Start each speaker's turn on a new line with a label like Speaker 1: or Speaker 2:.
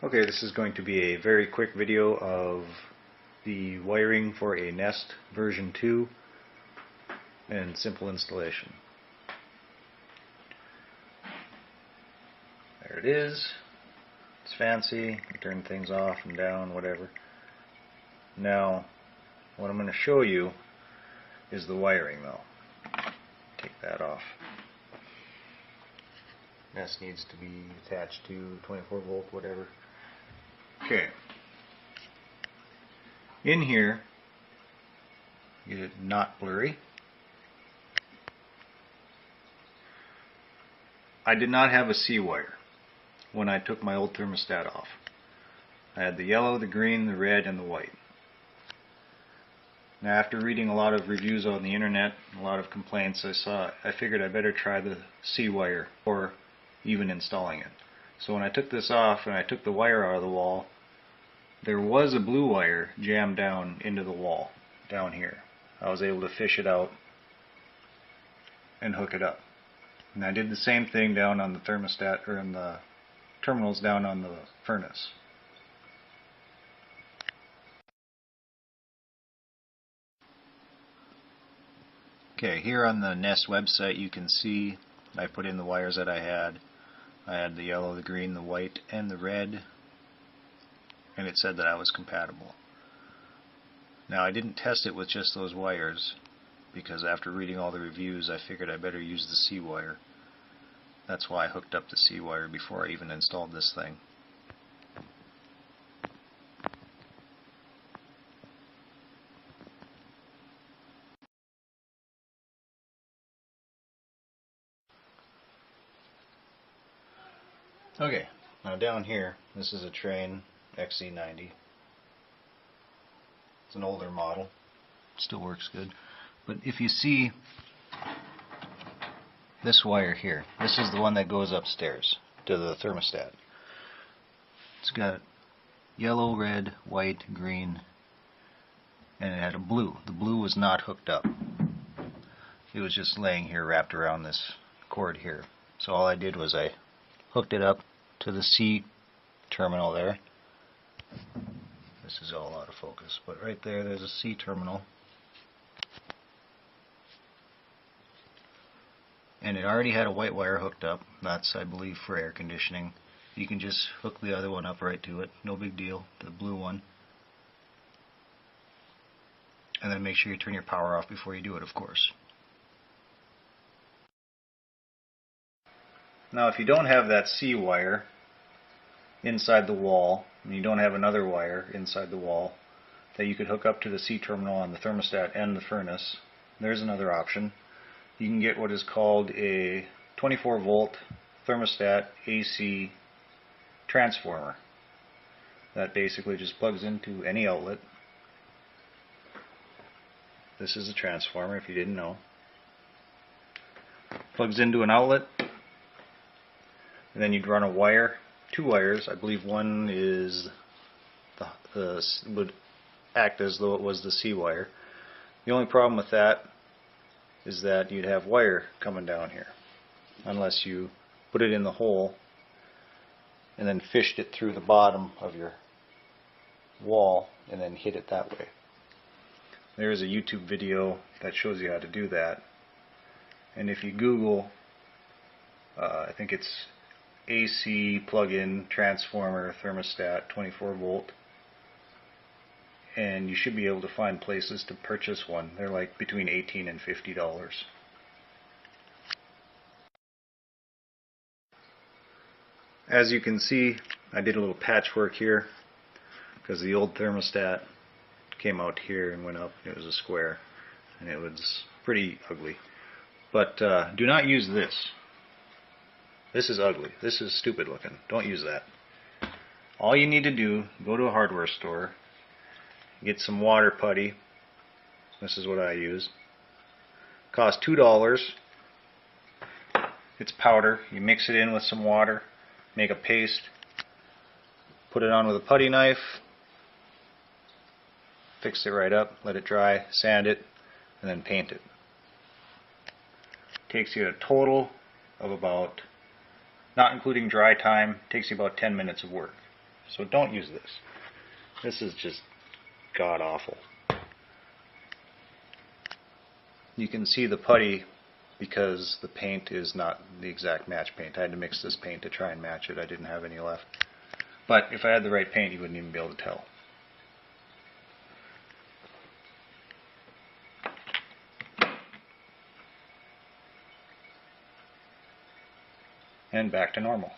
Speaker 1: Okay, this is going to be a very quick video of the wiring for a Nest version 2 and simple installation. There it is. It's fancy. You turn things off and down, whatever. Now, what I'm going to show you is the wiring though. Take that off. Nest needs to be attached to 24 volt, whatever. Okay. In here, get it not blurry. I did not have a C wire when I took my old thermostat off. I had the yellow, the green, the red, and the white. Now, after reading a lot of reviews on the internet, a lot of complaints, I figured I better try the C wire or even installing it. So when I took this off and I took the wire out of the wall, there was a blue wire jammed down into the wall down here. I was able to fish it out and hook it up. And I did the same thing down on the thermostat, or in the terminals down on the furnace. Okay, here on the Nest website you can see I put in the wires that I had. I had the yellow, the green, the white, and the red, and it said that I was compatible. Now, I didn't test it with just those wires because after reading all the reviews I figured I better use the C wire. That's why I hooked up the C wire before I even installed this thing. Okay, now down here, this is a Train XC90. It's an older model, still works good. But if you see this wire here, this is the one that goes upstairs to the thermostat. It's got yellow, red, white, green, and it had a blue. The blue was not hooked up. It was just laying here wrapped around this cord here. So all I did was I hooked it up to the C terminal there. This is all out of focus, but right there, there's a C terminal. And it already had a white wire hooked up. That's, I believe, for air conditioning. You can just hook the other one up right to it. No big deal. The blue one. And then make sure you turn your power off before you do it, of course. Now, if you don't have that C wire inside the wall, and you don't have another wire inside the wall that you could hook up to the C terminal on the thermostat and the furnace, there's another option. You can get what is called a 24 volt thermostat AC transformer. That basically just plugs into any outlet. This is a transformer, if you didn't know. Plugs into an outlet, and then you'd run a wire, two wires. I believe one is would act as though it was the C wire. The only problem with that is that you'd have wire coming down here, unless you put it in the hole and then fished it through the bottom of your wall and then hit it that way. There's a YouTube video that shows you how to do that, and if you Google, I think it's AC plug-in transformer thermostat 24 volt, and you should be able to find places to purchase one. They're like between $18 and $50. As you can see, I did a little patchwork here because the old thermostat came out here and went up. It was a square and it was pretty ugly. But do not use this. This is ugly. This is stupid looking. Don't use that. All you need to do, go to a hardware store, get some water putty. This is what I use. Costs $2. It's powder. You mix it in with some water, make a paste, put it on with a putty knife, fix it right up, let it dry, sand it, and then paint it. Takes you a total of about, not including dry time, takes you about 10 minutes of work. So don't use this. This is just god awful. You can see the putty because the paint is not the exact match paint. I had to mix this paint to try and match it. I didn't have any left. But if I had the right paint, you wouldn't even be able to tell. And back to normal.